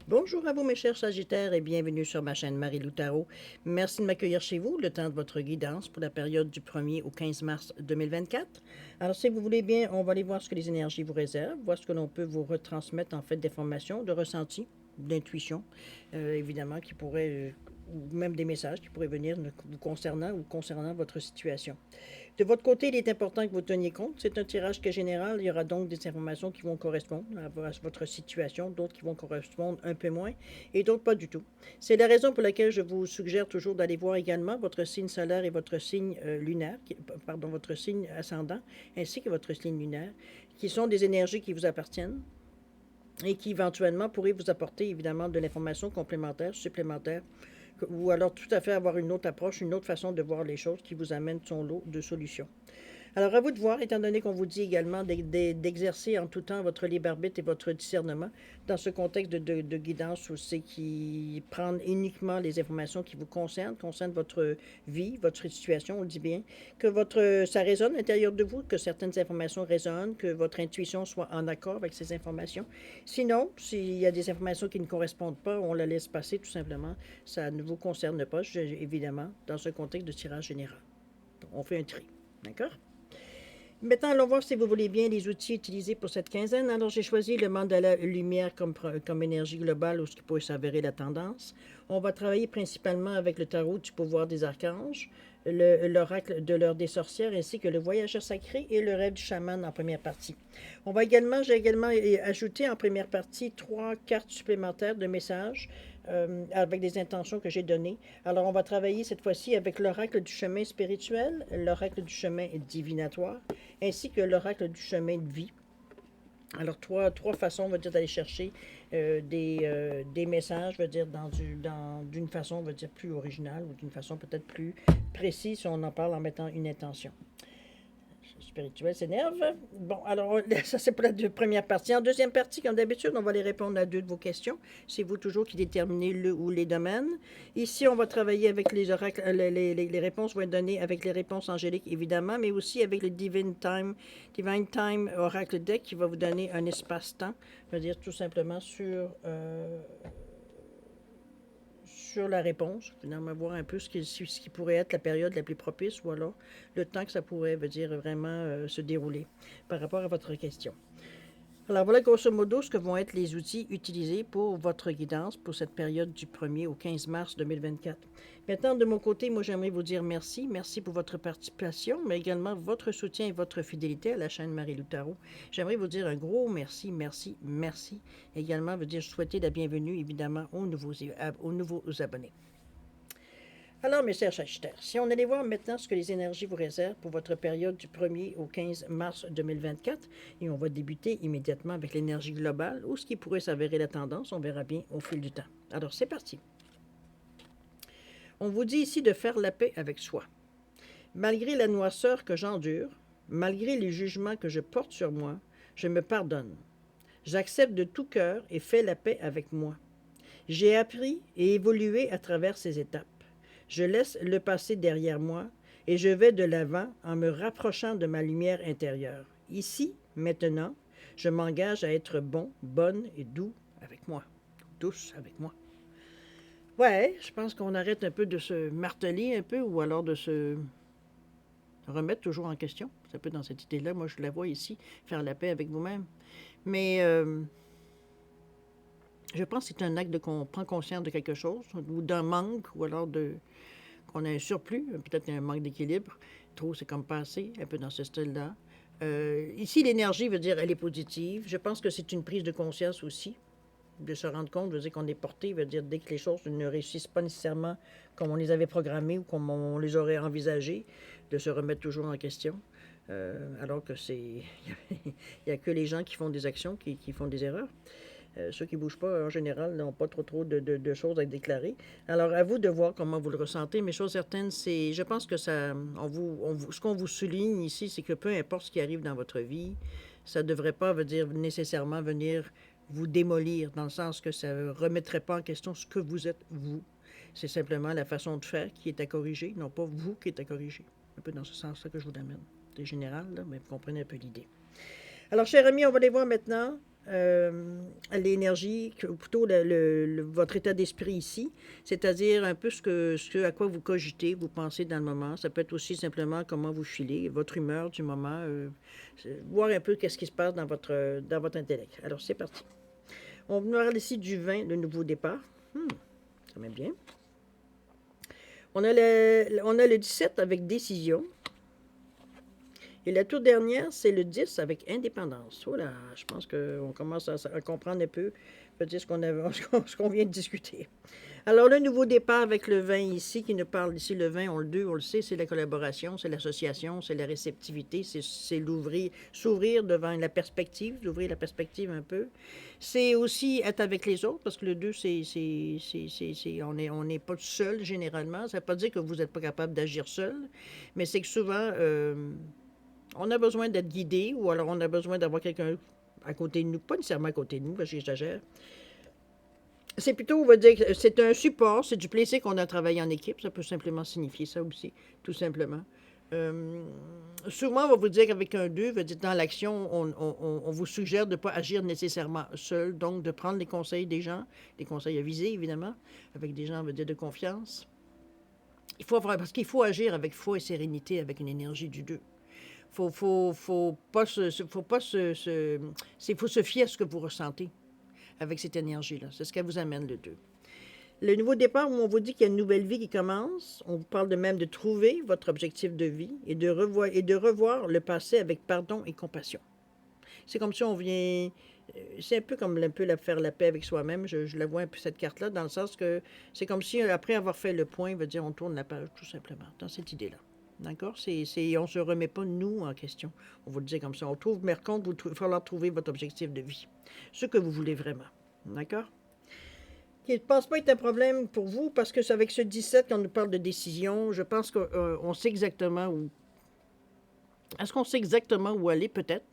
Bonjour à vous mes chers Sagittaires et bienvenue sur ma chaîne Marie-Lou Tarot. Merci de m'accueillir chez vous le temps de votre guidance pour la période du 1er au 15 mars 2024. Alors si vous voulez bien, on va aller voir ce que les énergies vous réservent, voir ce que l'on peut vous retransmettre en fait d'informations, de ressentis, d'intuition, évidemment, qui pourraient, ou même des messages qui pourraient venir vous concernant ou concernant votre situation. De votre côté, il est important que vous teniez compte. C'est un tirage qui est général. Il y aura donc des informations qui vont correspondre à votre situation, d'autres qui vont correspondre un peu moins et d'autres pas du tout. C'est la raison pour laquelle je vous suggère toujours d'aller voir également votre signe solaire et votre signe lunaire, pardon, votre signe ascendant, ainsi que votre signe lunaire, qui sont des énergies qui vous appartiennent et qui éventuellement pourraient vous apporter évidemment de l'information complémentaire, supplémentaire, ou alors tout à fait avoir une autre approche, une autre façon de voir les choses qui vous amène son lot de solutions. Alors, à vous de voir, étant donné qu'on vous dit également d'exercer en tout temps votre libre arbitre et votre discernement dans ce contexte de guidance où c'est qui prendre uniquement les informations qui vous concernent votre vie, votre situation, on le dit bien, que ça résonne à l'intérieur de vous, que certaines informations résonnent, que votre intuition soit en accord avec ces informations. Sinon, s'il y a des informations qui ne correspondent pas, on la laisse passer tout simplement. Ça ne vous concerne pas, évidemment, dans ce contexte de tirage général. On fait un tri. D'accord? Maintenant, allons voir si vous voulez bien les outils utilisés pour cette quinzaine. Alors, j'ai choisi le mandala lumière comme énergie globale ou ce qui pourrait s'avérer la tendance. On va travailler principalement avec le tarot du pouvoir des archanges, l'oracle de l'heure des sorcières, ainsi que le voyageur sacré et le rêve du chaman en première partie. J'ai également ajouté en première partie 3 cartes supplémentaires de messages avec des intentions que j'ai données. Alors, on va travailler cette fois-ci avec l'oracle du chemin spirituel, l'oracle du chemin divinatoire, ainsi que l'oracle du chemin de vie. Alors, trois façons, on va dire, d'aller chercher des messages, on va dire, d'une façon, on va dire, plus originale ou d'une façon peut-être plus précise si on en parle en mettant une intention. Spirituel s'énerve. Bon, alors, ça, c'est pour la première partie. En deuxième partie, comme d'habitude, on va aller répondre à 2 de vos questions. C'est vous toujours qui déterminez le ou les domaines. Ici, on va travailler avec les oracles. Les réponses vont être données avec les réponses angéliques, évidemment, mais aussi avec le Divine Time Oracle Deck qui va vous donner un espace-temps. Je veux dire tout simplement sur la réponse, finalement, voir un peu ce qui pourrait être la période la plus propice ou alors le temps que ça pourrait, veut dire, vraiment se dérouler par rapport à votre question. Alors voilà grosso modo ce que vont être les outils utilisés pour votre guidance pour cette période du 1er au 15 mars 2024. Maintenant, de mon côté, moi j'aimerais vous dire merci. Merci pour votre participation, mais également votre soutien et votre fidélité à la chaîne Marie-Lou Tarot. J'aimerais vous dire un gros merci, merci, merci. Également, vous dire souhaiter la bienvenue évidemment aux nouveaux abonnés. Alors, mes chers Sagittaires, si on allait voir maintenant ce que les énergies vous réservent pour votre période du 1er au 15 mars 2024, et on va débuter immédiatement avec l'énergie globale ou ce qui pourrait s'avérer la tendance, on verra bien au fil du temps. Alors, c'est parti. On vous dit ici de faire la paix avec soi. Malgré la noirceur que j'endure, malgré les jugements que je porte sur moi, je me pardonne. J'accepte de tout cœur et fais la paix avec moi. J'ai appris et évolué à travers ces étapes. Je laisse le passé derrière moi et je vais de l'avant en me rapprochant de ma lumière intérieure. Ici, maintenant, je m'engage à être bon, bonne et doux avec moi. Douce avec moi. Ouais, je pense qu'on arrête un peu de se marteler un peu ou alors de se remettre toujours en question. C'est un peu dans cette idée-là. Moi, je la vois ici, faire la paix avec vous-même. Mais je pense que c'est un acte qu'on prend conscience de quelque chose ou d'un manque ou alors qu'on a un surplus, peut-être un manque d'équilibre. Trop, c'est comme pas assez, un peu dans ce style-là. Ici, l'énergie veut dire elle est positive. Je pense que c'est une prise de conscience aussi, de se rendre compte, veut dire qu'on est porté, veut dire dès que les choses ne réussissent pas nécessairement comme on les avait programmées ou comme on les aurait envisagées, de se remettre toujours en question. Alors que il n'y a que les gens qui font des actions qui font des erreurs. Ceux qui ne bougent pas, en général, n'ont pas trop de choses à déclarer. Alors, à vous de voir comment vous le ressentez. Mais chose certaine, je pense que ce qu'on vous souligne ici, c'est que peu importe ce qui arrive dans votre vie, ça ne devrait pas veut dire nécessairement venir vous démolir, dans le sens que ça ne remettrait pas en question ce que vous êtes, vous. C'est simplement la façon de faire qui est à corriger, non pas vous qui êtes à corriger. Un peu dans ce sens-là que je vous amène. C'est général, là, mais vous comprenez un peu l'idée. Alors, chers amis, on va aller voir maintenant l'énergie, ou plutôt votre état d'esprit ici, c'est-à-dire un peu ce à quoi vous cogitez, vous pensez dans le moment. Ça peut être aussi simplement comment vous filez, votre humeur du moment, voir un peu qu'est-ce qui se passe dans votre intellect. Alors, c'est parti. On va parler ici du 20, le nouveau départ. Quand même bien. On a le 17 avec décision. Et la toute dernière, c'est le 10 avec indépendance. Oh là, je pense qu'on commence à comprendre un peu peut-être ce qu'on vient de discuter. Alors, le nouveau départ avec le 20 ici, qui nous parle ici, le 20, on le 2, on le sait, c'est la collaboration, c'est l'association, c'est la réceptivité, c'est s'ouvrir devant la perspective, d'ouvrir la perspective un peu. C'est aussi être avec les autres, parce que le 2, on n'est pas seul généralement. Ça ne veut pas dire que vous n'êtes pas capable d'agir seul, mais c'est que souvent, on a besoin d'être guidé, ou alors on a besoin d'avoir quelqu'un à côté de nous, pas nécessairement à côté de nous, parce que j'exagère. C'est plutôt, on va dire, que c'est un support, c'est du plaisir qu'on a travaillé en équipe, ça peut simplement signifier ça aussi, tout simplement. Euh, Souvent, on va vous dire qu'avec un 2, veut dire dans l'action, on vous suggère de ne pas agir nécessairement seul, donc de prendre les conseils des gens, des conseils avisés évidemment, avec des gens, on va dire, de confiance. Parce qu'il faut agir avec foi et sérénité, avec une énergie du 2. Faut pas faut se fier à ce que vous ressentez avec cette énergie-là. C'est ce qu'elle vous amène le 2. Le nouveau départ où on vous dit qu'il y a une nouvelle vie qui commence, on vous parle de même de trouver votre objectif de vie et de revoir le passé avec pardon et compassion. C'est comme si on vient... C'est un peu comme faire la paix avec soi-même. Je la vois un peu cette carte-là, dans le sens que c'est comme si, après avoir fait le point, veut dire on tourne la page, tout simplement, dans cette idée-là. D'accord? On ne se remet pas, nous, en question. On vous le dit comme ça. On trouve, mais contre, il va falloir trouver votre objectif de vie. Ce que vous voulez vraiment. D'accord? Qui ne pense pas être un problème pour vous, parce que c'est avec ce 17, quand on nous parle de décision, je pense qu'on sait exactement où... Est-ce qu'on sait exactement où aller, peut-être?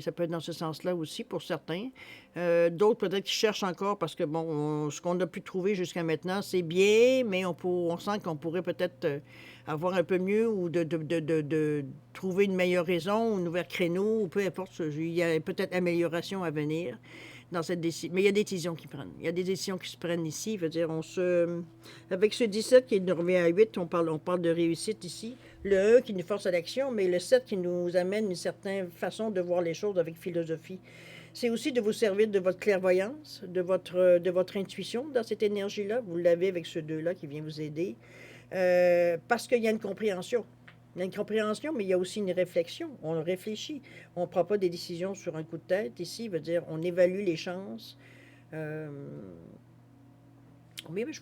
Ça peut être dans ce sens-là aussi pour certains. D'autres peut-être qui cherchent encore parce que, bon, ce qu'on a pu trouver jusqu'à maintenant, c'est bien, mais on sent qu'on pourrait peut-être avoir un peu mieux ou de trouver une meilleure raison, un nouvel créneau, ou peu importe. Il y a peut-être amélioration à venir dans cette décision. Mais il y a des décisions qui prennent. Il y a des décisions qui se prennent ici. Je veux dire, avec ce 17 qui nous revient à 8, on parle de réussite ici. Le 1 qui nous force à l'action, mais le 7 qui nous amène une certaine façon de voir les choses avec philosophie. C'est aussi de vous servir de votre clairvoyance, de votre intuition dans cette énergie-là. Vous l'avez avec ce 2-là qui vient vous aider. Parce qu'il y a une compréhension. Il y a une compréhension, mais il y a aussi une réflexion. On réfléchit. On ne prend pas des décisions sur un coup de tête. Ici, veut dire, on évalue les chances. Oui,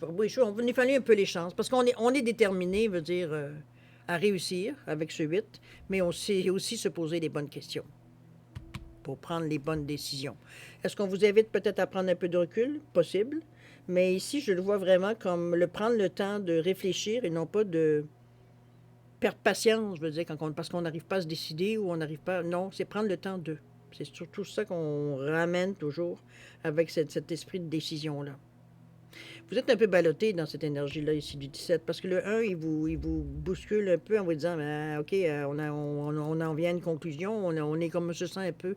on va évaluer un peu les chances. Parce on est déterminé, veut dire, à réussir avec ce 8, mais on sait aussi se poser les bonnes questions pour prendre les bonnes décisions. Est-ce qu'on vous invite peut-être à prendre un peu de recul? Possible. Mais ici, je le vois vraiment comme prendre le temps de réfléchir et non pas de perdre patience, je veux dire, parce qu'on n'arrive pas à se décider ou on n'arrive pas... Non, c'est prendre le temps d'eux. C'est surtout ça qu'on ramène toujours avec cet esprit de décision-là. Vous êtes un peu ballotté dans cette énergie-là ici du 17, parce que le 1, il vous bouscule un peu en vous disant, OK, on en vient à une conclusion, on est comme, je sens un peu...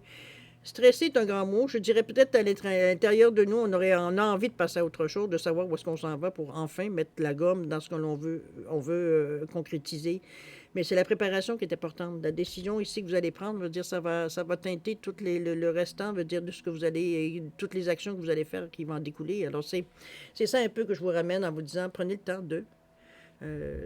Stressé est un grand mot. Je dirais peut-être à l'intérieur de nous, on a envie de passer à autre chose, de savoir où est-ce qu'on s'en va pour enfin mettre la gomme dans ce que l'on veut, concrétiser. Mais c'est la préparation qui est importante. La décision ici que vous allez prendre, veut dire ça va teinter le restant, veut dire de ce que vous allez, toutes les actions que vous allez faire qui vont en découler. Alors c'est ça un peu que je vous ramène en vous disant, prenez le temps de.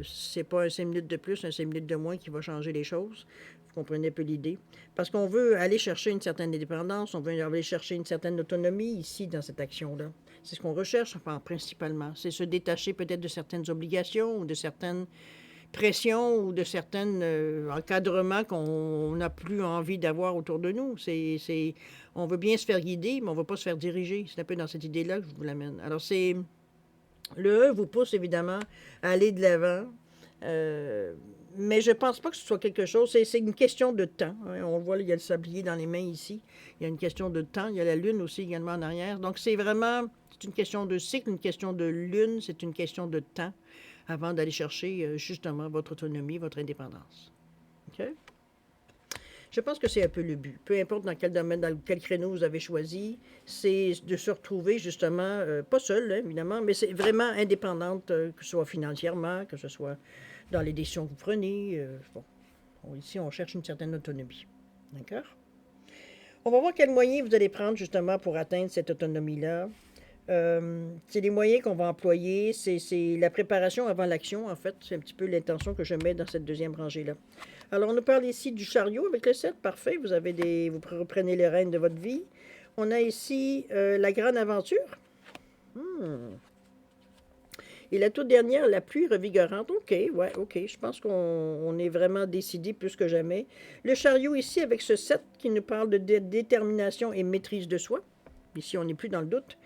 C'est pas un 5 minutes de plus, un 5 minutes de moins qui va changer les choses. Vous comprenez un peu l'idée. Parce qu'on veut aller chercher une certaine indépendance, on veut aller chercher une certaine autonomie ici dans cette action-là. C'est ce qu'on recherche, enfin, principalement. C'est se détacher peut-être de certaines obligations ou de certaines pressions ou de certains encadrements qu'on n'a plus envie d'avoir autour de nous. On veut bien se faire guider, mais on ne veut pas se faire diriger. C'est un peu dans cette idée-là que je vous l'amène. Alors, le E vous pousse évidemment à aller de l'avant, mais je ne pense pas que ce soit quelque chose. C'est une question de temps. Hein. On voit, il y a le sablier dans les mains ici. Il y a une question de temps. Il y a la lune aussi également en arrière. Donc, c'est une question de cycle, une question de lune, c'est une question de temps avant d'aller chercher justement votre autonomie, votre indépendance. OK? Je pense que c'est un peu le but. Peu importe dans quel domaine, dans quel créneau vous avez choisi, c'est de se retrouver justement, pas seul, hein, évidemment, mais c'est vraiment indépendante, que ce soit financièrement, que ce soit dans les décisions que vous prenez. Bon, ici, on cherche une certaine autonomie. D'accord? On va voir quels moyens vous allez prendre justement pour atteindre cette autonomie-là. C'est les moyens qu'on va employer, c'est la préparation avant l'action, en fait. C'est un petit peu l'intention que je mets dans cette deuxième rangée-là. Alors, on nous parle ici du chariot avec le 7, parfait. Vous reprenez les rênes de votre vie. On a ici la grande aventure. Hmm. Et la toute dernière, la pluie revigorante. OK, ouais, OK. Je pense qu'on est vraiment décidé plus que jamais. Le chariot ici avec ce 7 qui nous parle de détermination et maîtrise de soi. Ici, on n'est plus dans le doute.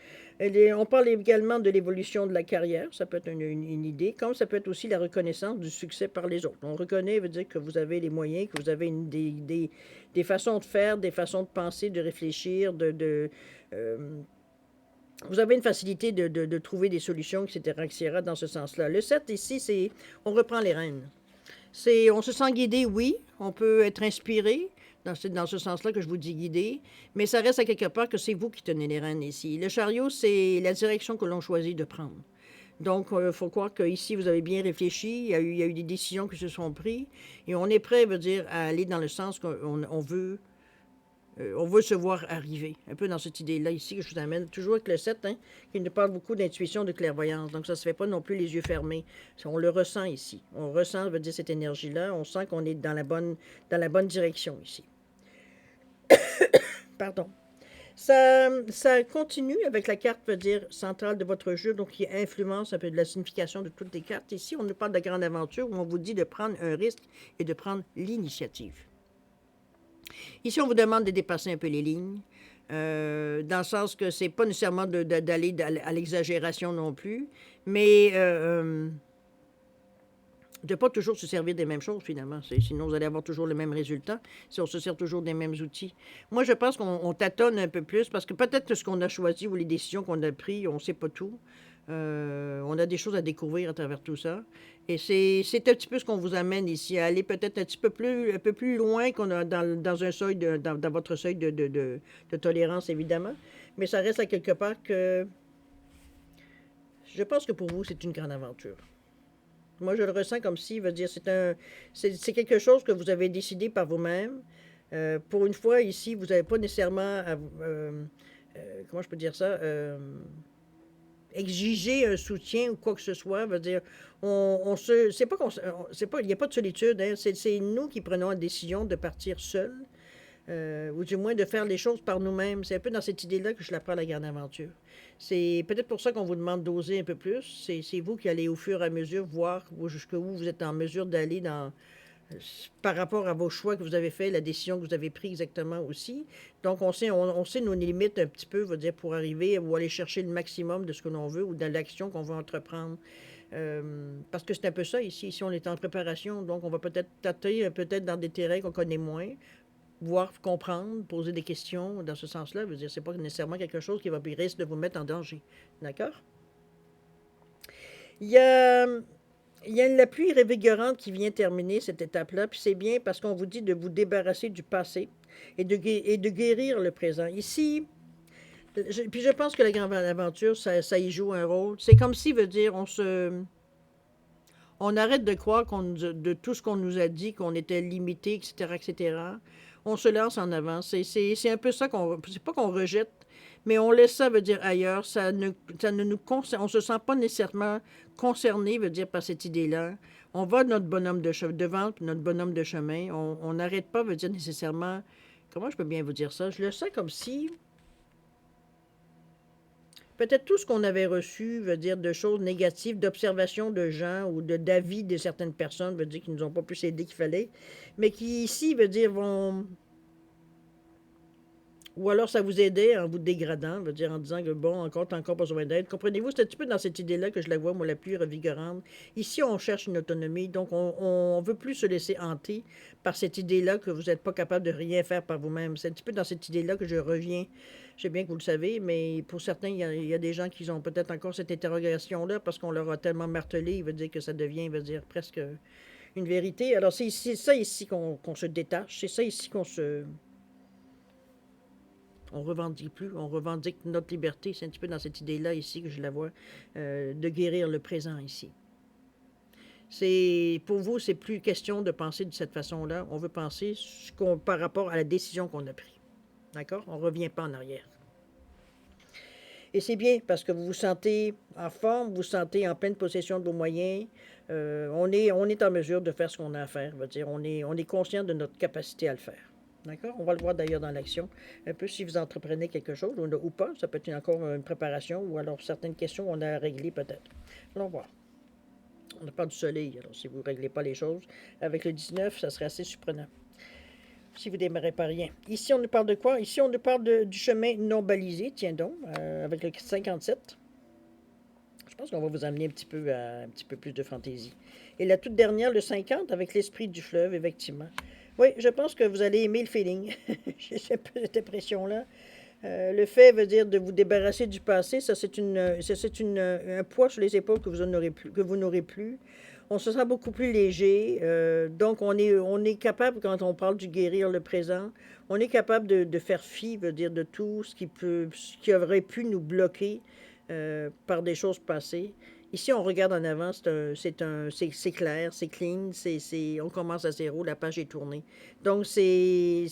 On parle également de l'évolution de la carrière, ça peut être une idée, comme ça peut être aussi la reconnaissance du succès par les autres. On reconnaît, veut dire que vous avez les moyens, que vous avez des façons de faire, des façons de penser, de réfléchir, vous avez une facilité de trouver des solutions, etc., etc., dans ce sens-là. Le 7 ici, c'est on reprend les rênes. On se sent guidé, oui, on peut être inspiré, dans ce sens-là que je vous dis guidé, mais ça reste à quelque part que c'est vous qui tenez les rênes ici. Le chariot, c'est la direction que l'on choisit de prendre. Donc, il faut croire qu'ici, vous avez bien réfléchi, il y a eu des décisions qui se sont prises, et on est prêt, veut dire, à aller dans le sens qu'on veut. On veut se voir arriver, un peu dans cette idée-là ici que je vous amène, toujours avec le 7, hein, qui nous parle beaucoup d'intuition, de clairvoyance. Donc, ça ne se fait pas non plus les yeux fermés. On le ressent ici. On ressent, veut dire, cette énergie-là. On sent qu'on est dans la bonne direction ici. Pardon. Ça continue avec la carte, veut dire, centrale de votre jeu, donc qui influence un peu de la signification de toutes les cartes. Ici, on nous parle de grande aventure où on vous dit de prendre un risque et de prendre l'initiative. Ici, on vous demande de dépasser un peu les lignes, dans le sens que c'est pas nécessairement d'aller à l'exagération non plus, mais de ne pas toujours se servir des mêmes choses, finalement. Sinon, vous allez avoir toujours le même résultat si on se sert toujours des mêmes outils. Moi, je pense qu'on tâtonne un peu plus parce que peut-être que ce qu'on a choisi ou les décisions qu'on a prises, on ne sait pas tout. On a des choses à découvrir à travers tout ça. Et c'est un petit peu ce qu'on vous amène ici, à aller peut-être un peu plus loin qu'on a dans un seuil dans votre seuil de tolérance, évidemment. Mais ça reste à quelque part que je pense que pour vous, c'est une grande aventure. Moi, je le ressens comme si, veut dire, c'est quelque chose que vous avez décidé par vous-même. Pour une fois, ici, vous n'avez pas nécessairement, comment je peux dire ça, exiger un soutien ou quoi que ce soit. Veut dire, c'est pas, il n'y a pas de solitude. Hein, c'est nous qui prenons la décision de partir seuls, ou du moins de faire les choses par nous-mêmes. C'est un peu dans cette idée-là que je la prends la grande aventure. C'est peut-être pour ça qu'on vous demande d'oser un peu plus. C'est vous qui allez au fur et à mesure voir jusqu'où vous êtes en mesure d'aller par rapport à vos choix que vous avez faits, la décision que vous avez prise exactement aussi. Donc, on sait nos limites un petit peu, veut dire, pour arriver ou aller chercher le maximum de ce que l'on veut ou de l'action qu'on veut entreprendre. Parce que c'est un peu ça ici. Ici, on est en préparation, donc on va peut-être tâter peut-être dans des terrains qu'on connaît moins, voir, comprendre, poser des questions dans ce sens-là. Veut dire, c'est pas nécessairement quelque chose qui risque de vous mettre en danger. D'accord? Il y a, il y a la pluie revigorante qui vient terminer cette étape-là, puis c'est bien parce qu'on vous dit de vous débarrasser du passé et de guérir le présent. Ici, puis je pense que la grande aventure, ça y joue un rôle. C'est comme si, veut dire, on arrête de croire de tout ce qu'on nous a dit, qu'on était limité, etc., etc. On se lance en avant. C'est un peu ça c'est pas qu'on rejette, mais on laisse ça, veut dire, ailleurs. Ça ne nous concerne, on se sent pas nécessairement concerné, veut dire, par cette idée-là. On va notre bonhomme de chemin devant, notre bonhomme de chemin. On n'arrête pas, veut dire, nécessairement. Comment je peux bien vous dire ça? Je le sens comme si peut-être tout ce qu'on avait reçu, veut dire, de choses négatives, d'observations de gens ou d'avis de certaines personnes, veut dire, qui nous ont pas plus aidé qu'il fallait, mais qui ici, veut dire, vont. Ou alors ça vous aidait en vous dégradant, veut dire en disant que bon, encore, t'as encore besoin d'aide. Comprenez-vous, c'est un petit peu dans cette idée-là que je la vois, moi, la plus revigorante. Ici, on cherche une autonomie, donc on veut plus se laisser hanter par cette idée-là que vous n'êtes pas capable de rien faire par vous-même. C'est un petit peu dans cette idée-là que je reviens. Je sais bien que vous le savez, mais pour certains, il y a des gens qui ont peut-être encore cette interrogation-là parce qu'on leur a tellement martelé, il veut dire que ça devient, il veut dire presque une vérité. Alors, c'est ça ici qu'on se détache, c'est ça ici on revendique plus, on revendique notre liberté. C'est un petit peu dans cette idée-là ici que je la vois, de guérir le présent ici. Pour vous, c'est plus question de penser de cette façon-là. On veut penser par rapport à la décision qu'on a prise. D'accord? On ne revient pas en arrière. Et c'est bien parce que vous vous sentez en forme, vous vous sentez en pleine possession de vos moyens. On est en mesure de faire ce qu'on a à faire. On est conscient de notre capacité à le faire. D'accord? On va le voir d'ailleurs dans l'action. Un peu si vous entreprenez quelque chose ou pas. Ça peut être encore une préparation ou alors certaines questions qu'on a à régler peut-être. Allons voir. On n'a pas du soleil. Alors si vous ne réglez pas les choses, avec le 19, ça serait assez surprenant. Si vous ne démarrez pas rien. Ici, on nous parle de quoi? Ici, on nous parle du chemin non balisé, tiens donc, avec le 57. Je pense qu'on va vous amener un petit peu plus de fantaisie. Et la toute dernière, le 50, avec l'esprit du fleuve, effectivement. Oui, je pense que vous allez aimer le feeling. J'ai un peu cette impression-là. Le fait veut dire de vous débarrasser du passé. Ça, c'est un poids sur les épaules que vous n'aurez plus. On se sent beaucoup plus léger. Donc, on est capable, quand on parle du guérir le présent, on est capable de faire fi, veut dire, de tout ce qui aurait pu nous bloquer par des choses passées. Ici, on regarde en avant, c'est clair, c'est clean, on commence à zéro, la page est tournée. Donc, c'est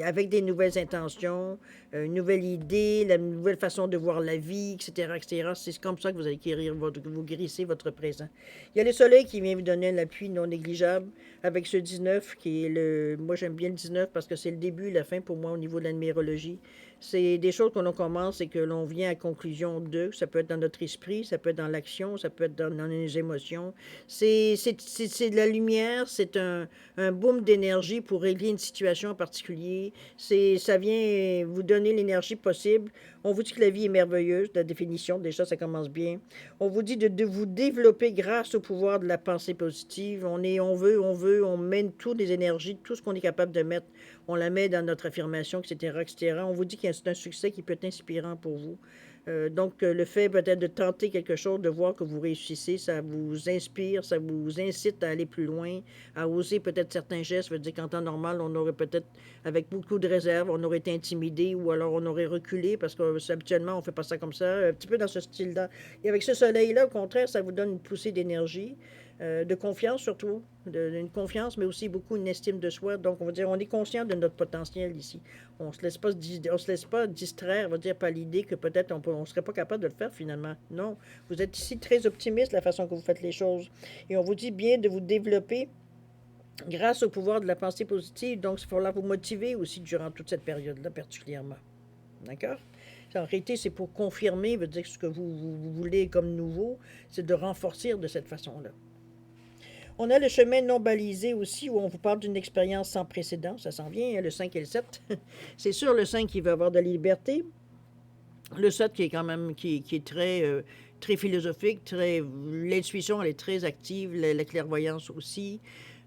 avec des nouvelles intentions, une nouvelle idée, la nouvelle façon de voir la vie, etc., etc. C'est comme ça que vous allez vous guérissez votre présent. Il y a le soleil qui vient vous donner un appui non négligeable avec ce 19 qui est moi, j'aime bien le 19 parce que c'est le début et la fin pour moi au niveau de la numérologie. C'est des choses que l'on commence et que l'on vient à conclusion de. Ça peut être dans notre esprit, ça peut être dans l'action, ça peut être dans nos émotions. C'est de la lumière, c'est un boom d'énergie pour régler une situation en particulier. Ça vient vous donner l'énergie possible. On vous dit que la vie est merveilleuse, la définition, déjà, ça commence bien. On vous dit de vous développer grâce au pouvoir de la pensée positive. On mène toutes les énergies, tout ce qu'on est capable de mettre, on la met dans notre affirmation, etc., etc. On vous dit que c'est un succès qui peut être inspirant pour vous. Donc, le fait peut-être de tenter quelque chose, de voir que vous réussissez, ça vous inspire, ça vous incite à aller plus loin, à oser peut-être certains gestes. Ça veut dire qu'en temps normal, on aurait peut-être, avec beaucoup de réserve, on aurait été intimidé ou alors on aurait reculé parce que habituellement, on ne fait pas ça comme ça, un petit peu dans ce style-là. Et avec ce soleil-là, au contraire, ça vous donne une poussée d'énergie. De confiance surtout, une confiance, mais aussi beaucoup une estime de soi. Donc, on va dire, on est conscient de notre potentiel ici. On ne se laisse pas distraire, on va dire, par l'idée que peut-être on ne serait pas capable de le faire finalement. Non, vous êtes ici très optimiste la façon que vous faites les choses. Et on vous dit bien de vous développer grâce au pouvoir de la pensée positive. Donc, il faudra vous motiver aussi durant toute cette période-là particulièrement. D'accord? En réalité, c'est pour confirmer, veut dire ce que vous voulez comme nouveau, c'est de renforcer de cette façon-là. On a le chemin non balisé aussi, où on vous parle d'une expérience sans précédent. Ça s'en vient, le 5 et le 7. C'est sûr, le 5 qui veut avoir de la liberté. Le 7 qui est quand même qui est très philosophique, l'intuition, elle est très active, la clairvoyance aussi.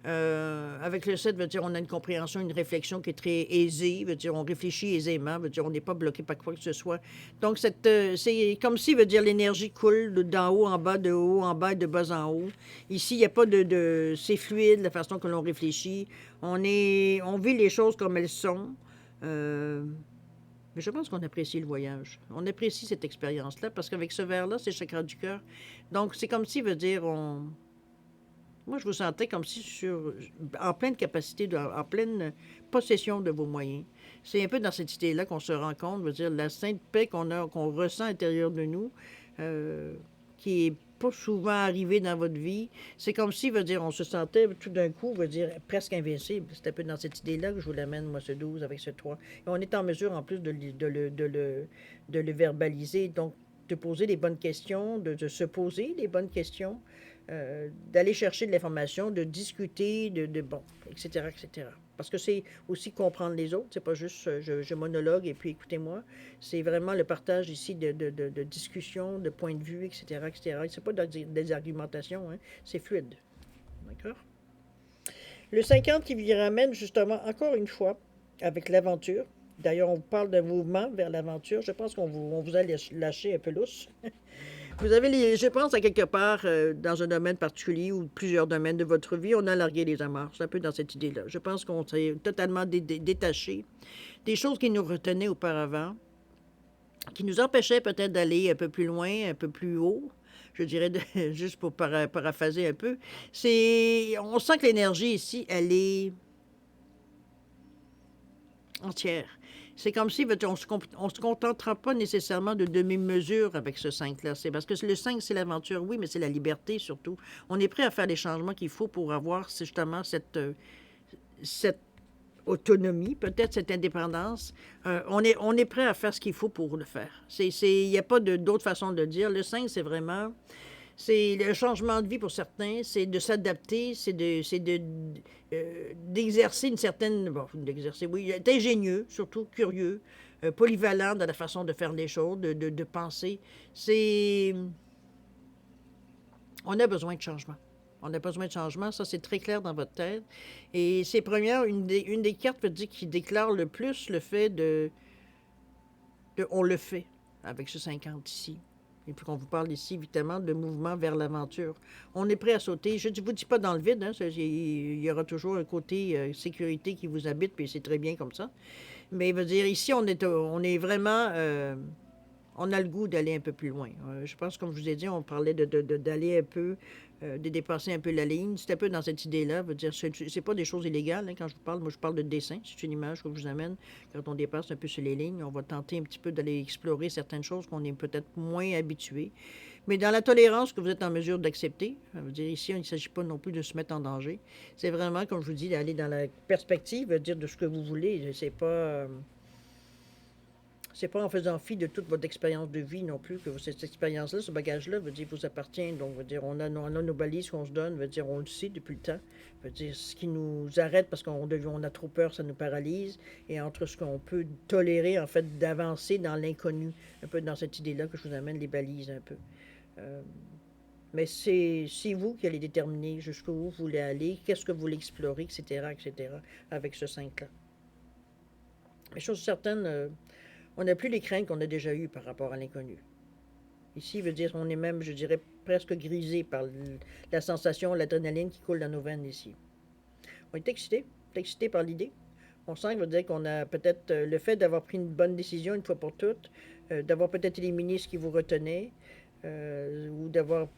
Avec le 7, veut dire on a une compréhension, une réflexion qui est très aisée, veut dire on réfléchit aisément, veut dire on n'est pas bloqué par quoi que ce soit. Donc, c'est comme si, veut dire l'énergie coule d'en haut en bas, de haut en bas, de bas en haut. Ici, il n'y a pas c'est fluide la façon que l'on réfléchit. On vit les choses comme elles sont. Mais je pense qu'on apprécie le voyage. On apprécie cette expérience-là parce qu'avec ce verre-là, c'est le chakra du cœur. Donc, c'est comme si, veut dire, moi, je vous sentais comme si en pleine capacité, en pleine possession de vos moyens. C'est un peu dans cette idée-là qu'on se rend compte, veut dire, la sainte paix qu'on ressent à l'intérieur de nous, qui est pas souvent arrivée dans votre vie. C'est comme si, veut dire, on se sentait tout d'un coup, veut dire, presque invincible. C'est un peu dans cette idée-là que je vous l'amène, moi, ce 12 avec ce 3. Et on est en mesure, en plus, de le verbaliser. Donc, de poser les bonnes questions, de se poser les bonnes questions, d'aller chercher de l'information, de discuter, bon, etc., etc. Parce que c'est aussi comprendre les autres, c'est pas juste je monologue et puis écoutez-moi. C'est vraiment le partage ici de discussions, de points de vue, etc., etc. C'est pas des argumentations, hein, c'est fluide. D'accord? Le 50 qui vous ramène justement, encore une fois, avec l'aventure. D'ailleurs, on vous parle d'un mouvement vers l'aventure. Je pense on vous a lâché un peu lousse. Vous avez je pense, à quelque part, dans un domaine particulier ou plusieurs domaines de votre vie, on a largué les amarres. C'est un peu dans cette idée-là. Je pense qu'on s'est totalement détaché des choses qui nous retenaient auparavant, qui nous empêchaient peut-être d'aller un peu plus loin, un peu plus haut. Je dirais, juste pour paraphraser un peu, on sent que l'énergie ici, elle est entière. C'est comme si on se contentera pas nécessairement de demi-mesure avec ce 5-là. C'est parce que le 5, c'est l'aventure, oui, mais c'est la liberté surtout. On est prêt à faire les changements qu'il faut pour avoir justement cette autonomie, peut-être cette indépendance. On est prêt à faire ce qu'il faut pour le faire. Il n'y a pas d'autre façon de le dire. Le 5, c'est vraiment c'est le changement de vie pour certains, c'est de s'adapter, d'exercer une certaine, bon, d'exercer, oui, être ingénieux, surtout curieux, polyvalent dans la façon de faire les choses, de penser. On a besoin de changement. On a besoin de changement, ça c'est très clair dans votre tête. Et c'est première, une des cartes peut dire qui déclare le plus le fait on le fait avec ce 50 ici. Et puis qu'on vous parle ici, évidemment, de mouvement vers l'aventure. On est prêt à sauter. Je ne vous dis pas dans le vide, hein, il y aura toujours un côté sécurité qui vous habite, puis c'est très bien comme ça. Mais il veut dire, ici, on est vraiment... on a le goût d'aller un peu plus loin. Je pense, comme je vous ai dit, on parlait d'aller un peu, de dépasser un peu la ligne. C'est un peu dans cette idée-là. Veut dire, c'est pas des choses illégales, hein, quand je vous parle. Moi, je parle de dessin. C'est une image que je vous amène. Quand on dépasse un peu sur les lignes, on va tenter un petit peu d'aller explorer certaines choses qu'on est peut-être moins habitué. Mais dans la tolérance que vous êtes en mesure d'accepter, ça veut dire ici, il ne s'agit pas non plus de se mettre en danger. C'est vraiment, comme je vous dis, d'aller dans la perspective, veut dire de ce que vous voulez. C'est pas en faisant fi de toute votre expérience de vie non plus que cette expérience-là, ce bagage-là, veut dire vous appartient. Donc, veut dire on a nos balises qu'on se donne, veut dire on le sait depuis le temps. Veut dire ce qui nous arrête parce qu'on a trop peur, ça nous paralyse. Et entre ce qu'on peut tolérer, en fait, d'avancer dans l'inconnu, un peu dans cette idée-là que je vous amène les balises un peu. Mais c'est vous qui allez déterminer jusqu'où vous voulez aller, qu'est-ce que vous voulez explorer, etc., avec ce 5-là. Mais chose certaine, on n'a plus les craintes qu'on a déjà eues par rapport à l'inconnu. Ici, veut dire on est même, je dirais, presque grisé par la sensation, l'adrénaline qui coule dans nos veines ici. On est excité par l'idée. On sent, veut dire qu'on a peut-être le fait d'avoir pris une bonne décision une fois pour toutes, d'avoir peut-être éliminé ce qui vous retenait, ou d'avoir,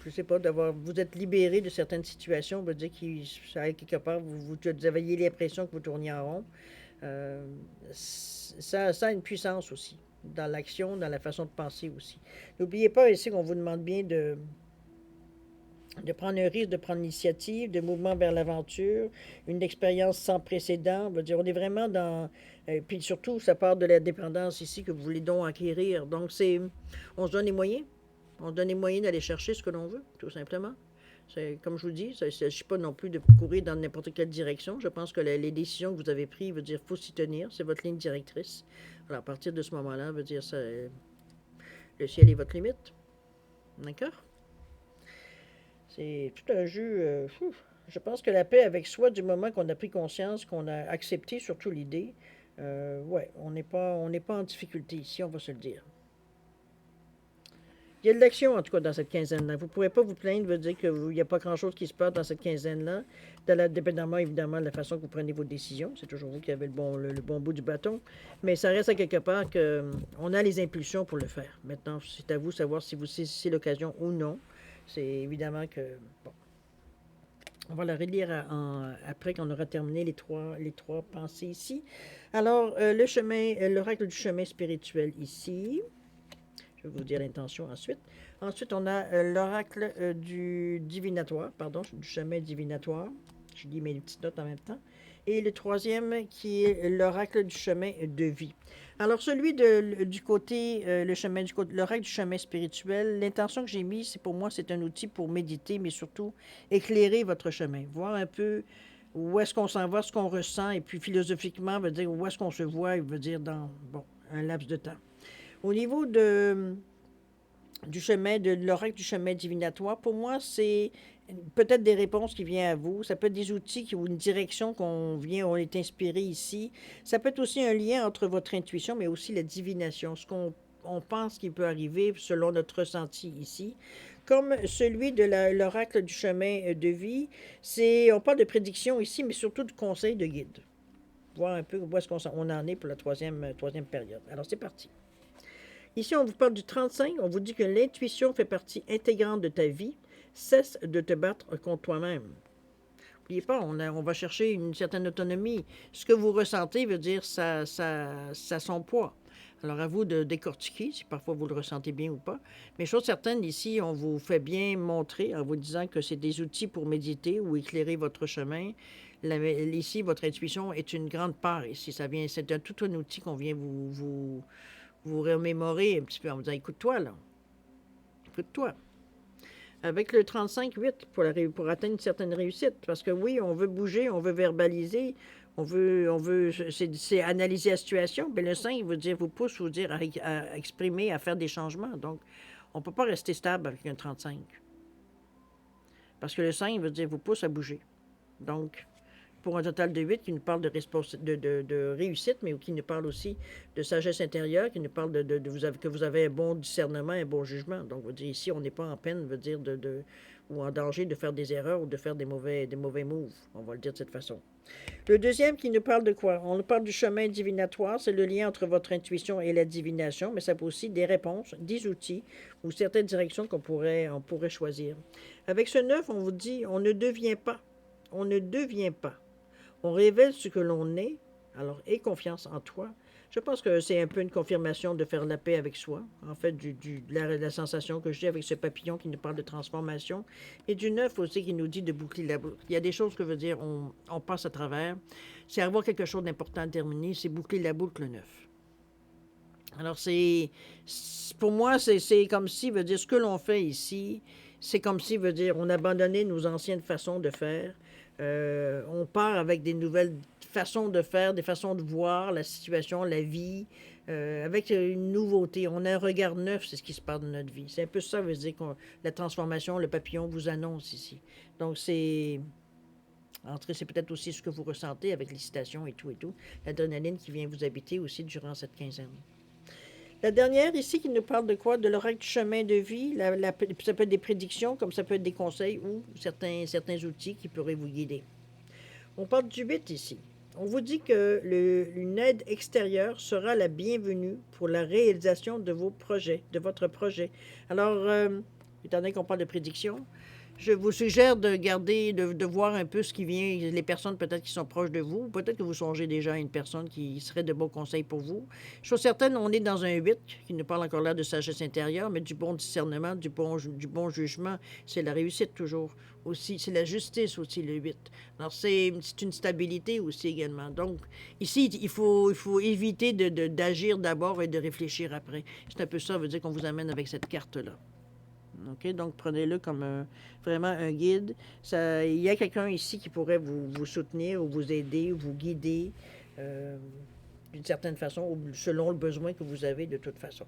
je sais pas, vous êtes libéré de certaines situations, veut dire que quelque part, vous aviez l'impression que vous tourniez en rond. Ça a une puissance aussi, dans l'action, dans la façon de penser aussi. N'oubliez pas ici qu'on vous demande bien de prendre un risque, de prendre l'initiative, de mouvement vers l'aventure, une expérience sans précédent. On va dire, on est vraiment dans... puis surtout, ça part de la dépendance ici que vous voulez donc acquérir. Donc, on se donne les moyens. On se donne les moyens d'aller chercher ce que l'on veut, tout simplement. Comme je vous dis, il ne s'agit pas non plus de courir dans n'importe quelle direction. Je pense que les décisions que vous avez prises, veut dire, faut s'y tenir. C'est votre ligne directrice. Alors, à partir de ce moment-là, veut dire, le ciel est votre limite. D'accord? C'est tout un jeu. Je pense que la paix avec soi, du moment qu'on a pris conscience, qu'on a accepté surtout l'idée, ouais, on n'est pas en difficulté ici, on va se le dire. Il y a de l'action, en tout cas, dans cette quinzaine-là. Vous ne pourrez pas vous plaindre, veut dire qu'il n'y a pas grand-chose qui se passe dans cette quinzaine-là, dépendamment, évidemment, de la façon que vous prenez vos décisions. C'est toujours vous qui avez le bon bout du bâton. Mais ça reste à quelque part qu'on a les impulsions pour le faire. Maintenant, c'est à vous de savoir si vous saisissez l'occasion ou non. C'est évidemment que... Bon. On va la relire après qu'on aura terminé les trois pensées ici. Alors, l'oracle du chemin spirituel ici. Je vais vous dire l'intention ensuite. Ensuite, on a l'oracle du divinatoire, du chemin divinatoire. Je lis mes petites notes en même temps. Et le troisième qui est l'oracle du chemin de vie. Alors, celui du côté, l'oracle du chemin spirituel, l'intention que j'ai mise, pour moi, c'est un outil pour méditer, mais surtout éclairer votre chemin. Voir un peu où est-ce qu'on s'en va, ce qu'on ressent, et puis philosophiquement, veut dire où est-ce qu'on se voit, il veut dire dans un laps de temps. Au niveau de l'oracle du chemin divinatoire, pour moi, c'est peut-être des réponses qui viennent à vous. Ça peut être des outils ou une direction on est inspiré ici. Ça peut être aussi un lien entre votre intuition, mais aussi la divination, ce qu'on on pense qu'il peut arriver selon notre ressenti ici, comme celui de l'oracle du chemin de vie. On parle de prédiction ici, mais surtout de conseils de guide. Voir un peu où est-ce on en est pour la troisième période. Alors, c'est parti. Ici, on vous parle du 35. On vous dit que l'intuition fait partie intégrante de ta vie. Cesse de te battre contre toi-même. N'oubliez pas, on va chercher une certaine autonomie. Ce que vous ressentez veut dire ça son poids. Alors, à vous de décortiquer, si parfois vous le ressentez bien ou pas. Mais chose certaine, ici, on vous fait bien montrer en vous disant que c'est des outils pour méditer ou éclairer votre chemin. Ici, votre intuition est une grande part. Ici, c'est tout un outil qu'on vient vous remémorer un petit peu en vous disant, écoute-toi, là. Écoute-toi. Avec le 35-8 pour atteindre une certaine réussite. Parce que oui, on veut bouger, on veut verbaliser, c'est analyser la situation. Mais le 5 vous pousse à exprimer, à faire des changements. Donc, on ne peut pas rester stable avec un 35. Parce que le 5 vous pousse à bouger. Donc, pour un total de 8 qui nous parle de réussite, mais qui nous parle aussi de sagesse intérieure, qui nous parle que vous avez un bon discernement, un bon jugement. Donc, vous dire ici, on n'est pas en peine, ou en danger de faire des erreurs ou de faire des mauvais moves. On va le dire de cette façon. Le deuxième qui nous parle de quoi? On nous parle du chemin divinatoire, c'est le lien entre votre intuition et la divination, mais ça peut aussi des réponses, des outils ou certaines directions on pourrait choisir. Avec ce 9, on vous dit, on ne devient pas. On ne devient pas. On révèle ce que l'on est, alors aie confiance en toi. Je pense que c'est un peu une confirmation de faire la paix avec soi. En fait, la sensation que j'ai avec ce papillon qui nous parle de transformation. Et du 9 aussi qui nous dit de boucler la boucle. Il y a des choses que veut dire on passe à travers. C'est avoir quelque chose d'important à terminer, c'est boucler la boucle le 9. Alors, pour moi, c'est comme si, veut dire, ce que l'on fait ici, c'est comme si, veut dire, on abandonnait nos anciennes façons de faire. On part avec des nouvelles façons de faire, des façons de voir la situation, la vie, avec une nouveauté. On a un regard neuf, c'est ce qui se passe dans notre vie. C'est un peu ça, veut dire que la transformation, le papillon vous annonce ici. Donc, c'est peut-être aussi ce que vous ressentez avec les citations et tout. L'adrénaline qui vient vous habiter aussi durant cette quinzaine. La dernière ici qui nous parle de quoi? De l'oracle du chemin de vie. Ça peut être des prédictions, comme ça peut être des conseils ou certains outils qui pourraient vous guider. On parle du 8 ici. On vous dit que une aide extérieure sera la bienvenue pour la réalisation de votre projet. Alors, étant donné qu'on parle de prédiction, je vous suggère de voir un peu ce qui vient, les personnes peut-être qui sont proches de vous. Peut-être que vous songez déjà à une personne qui serait de bons conseils pour vous. Chose certaine, on est dans un 8 qui nous parle encore là de sagesse intérieure, mais du bon discernement, du bon jugement. C'est la réussite toujours aussi. C'est la justice aussi, le 8. Alors, c'est une stabilité aussi également. Donc, ici, il faut éviter d'agir d'abord et de réfléchir après. C'est un peu ça, veut dire qu'on vous amène avec cette carte-là. OK? Donc, prenez-le comme vraiment un guide. Il y a quelqu'un ici qui pourrait vous soutenir ou vous aider ou vous guider d'une certaine façon, ou selon le besoin que vous avez de toute façon.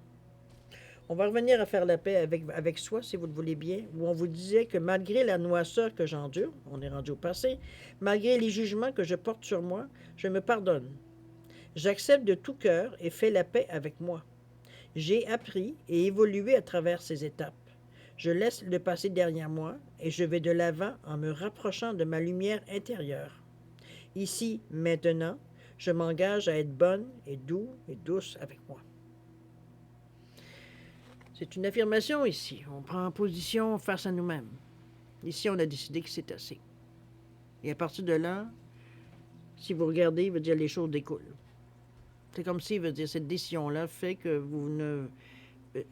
On va revenir à faire la paix avec soi, si vous le voulez bien, où on vous disait que malgré la noirceur que j'endure, on est rendu au passé, malgré les jugements que je porte sur moi, je me pardonne. J'accepte de tout cœur et fais la paix avec moi. J'ai appris et évolué à travers ces étapes. Je laisse le passé derrière moi et je vais de l'avant en me rapprochant de ma lumière intérieure. Ici, maintenant, je m'engage à être bonne et douce avec moi. C'est une affirmation ici. On prend position face à nous-mêmes. Ici, on a décidé que c'est assez. Et à partir de là, si vous regardez, il veut dire les choses découlent. C'est comme si, veut dire, cette décision-là fait que vous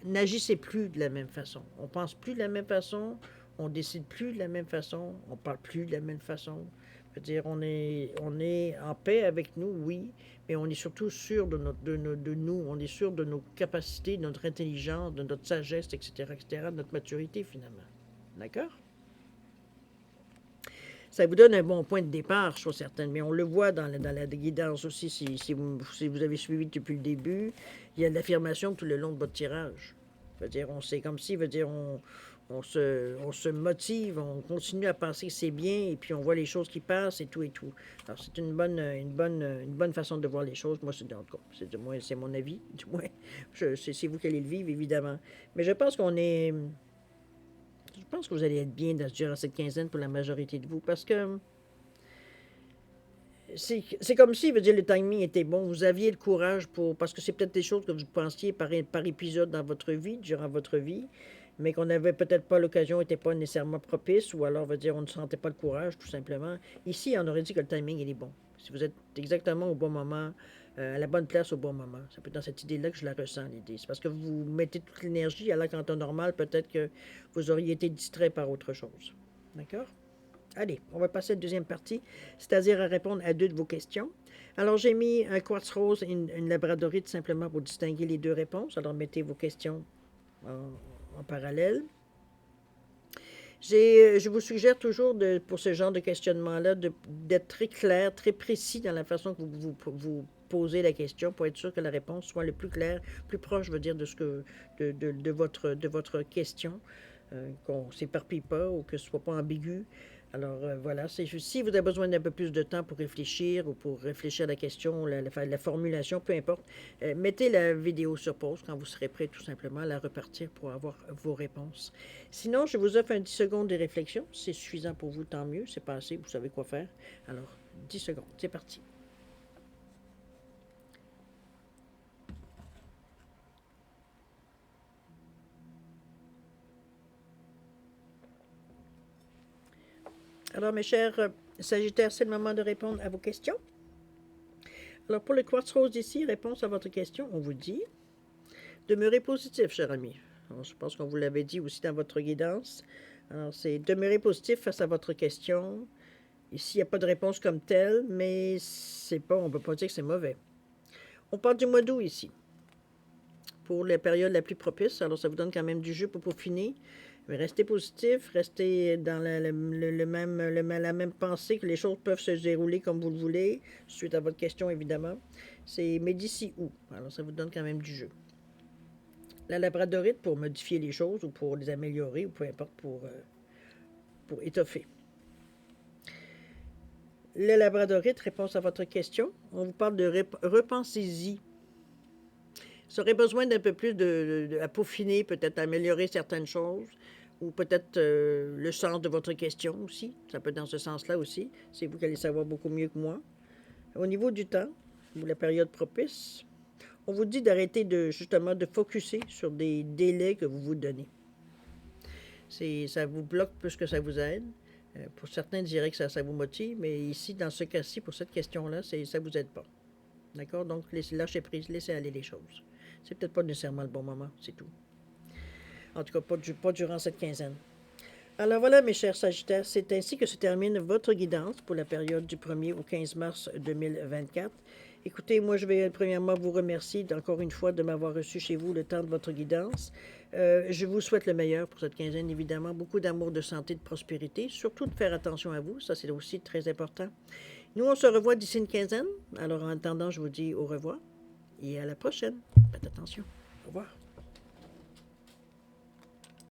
n'agissez plus de la même façon. On pense plus de la même façon, on décide plus de la même façon, on parle plus de la même façon. C'est-à-dire, on est en paix avec nous, oui, mais on est surtout sûr de nous, on est sûr de nos capacités, de notre intelligence, de notre sagesse, etc., de notre maturité, finalement. D'accord? Ça vous donne un bon point de départ, je suis certaine, mais on le voit dans la guidance aussi, si vous avez suivi depuis le début, il y a de l'affirmation tout le long de votre tirage. Veut dire, on sait comme si, veut dire, on se motive, on continue à penser que c'est bien, et puis on voit les choses qui passent et tout et tout. Alors, c'est une bonne façon de voir les choses. Moi, c'est en tout cas, c'est du moins, c'est mon avis. Du moins, c'est vous qui allez le vivre, évidemment. Mais je pense qu'on est. Je pense que vous allez être bien durant cette quinzaine pour la majorité de vous, parce que c'est comme si, veut dire, le timing était bon. Vous aviez le courage pour. Parce que c'est peut-être des choses que vous pensiez par épisode dans votre vie, durant votre vie, mais qu'on n'avait peut-être pas l'occasion, n'était pas nécessairement propice, ou alors, veut dire, on ne sentait pas le courage, tout simplement. Ici, on aurait dit que le timing, il est bon. Si vous êtes exactement au bon moment, à la bonne place au bon moment. C'est peut-être dans cette idée-là que je la ressens, l'idée. C'est parce que vous mettez toute l'énergie, alors qu'en temps normal, peut-être que vous auriez été distrait par autre chose. D'accord? Allez, on va passer à la deuxième partie, c'est-à-dire à répondre à deux de vos questions. Alors, j'ai mis un quartz rose et une labradorite simplement pour distinguer les deux réponses. Alors, mettez vos questions en parallèle. Je vous suggère toujours, pour ce genre de questionnement-là, d'être très clair, très précis dans la façon que vous posez la question pour être sûr que la réponse soit le plus claire, plus proche, je veux dire, de votre question, qu'on ne s'éparpille pas ou que ce ne soit pas ambigu. Alors voilà, si vous avez besoin d'un peu plus de temps pour réfléchir ou pour réfléchir à la question, la formulation, peu importe, mettez la vidéo sur pause quand vous serez prêt tout simplement à la repartir pour avoir vos réponses. Sinon, je vous offre un 10 secondes de réflexion. Si c'est suffisant pour vous, tant mieux. C'est pas assez, vous savez quoi faire. Alors, 10 secondes, c'est parti. Alors, mes chers Sagittaires, c'est le moment de répondre à vos questions. Alors, pour le quartz rose ici, réponse à votre question, on vous dit demeurez positif, cher ami. Alors, je pense qu'on vous l'avait dit aussi dans votre guidance. Alors, c'est demeurer positif face à votre question. Ici, il n'y a pas de réponse comme telle, mais c'est pas, on ne peut pas dire que c'est mauvais. On parle du mois d'août ici, pour la période la plus propice. Alors, ça vous donne quand même du jeu pour peaufiner. Mais restez positif, restez dans la même pensée que les choses peuvent se dérouler comme vous le voulez, suite à votre question, évidemment. Mais d'ici où? Alors, ça vous donne quand même du jeu. La labradorite pour modifier les choses ou pour les améliorer ou peu importe pour étoffer. Le labradorite, réponse à votre question. On vous parle de repensez-y. Vous aurez besoin d'un peu plus à peaufiner, peut-être améliorer certaines choses, ou peut-être le sens de votre question aussi. Ça peut être dans ce sens-là aussi. C'est vous qui allez savoir beaucoup mieux que moi. Au niveau du temps, ou la période propice, on vous dit d'arrêter justement de focusser sur des délais que vous vous donnez. Ça vous bloque plus que ça vous aide. Pour certains, diraient que ça vous motive, mais ici, dans ce cas-ci, pour cette question-là, ça ne vous aide pas. D'accord? Donc, lâchez prise, laissez aller les choses. C'est peut-être pas nécessairement le bon moment, c'est tout. En tout cas, pas durant cette quinzaine. Alors voilà, mes chers Sagittaires, c'est ainsi que se termine votre guidance pour la période du 1er au 15 mars 2024. Écoutez, moi, je vais premièrement vous remercier encore une fois de m'avoir reçu chez vous le temps de votre guidance. Je vous souhaite le meilleur pour cette quinzaine, évidemment. Beaucoup d'amour, de santé, de prospérité. Surtout de faire attention à vous. Ça, c'est aussi très important. Nous, on se revoit d'ici une quinzaine. Alors, en attendant, je vous dis au revoir et à la prochaine. Faites attention. Au revoir.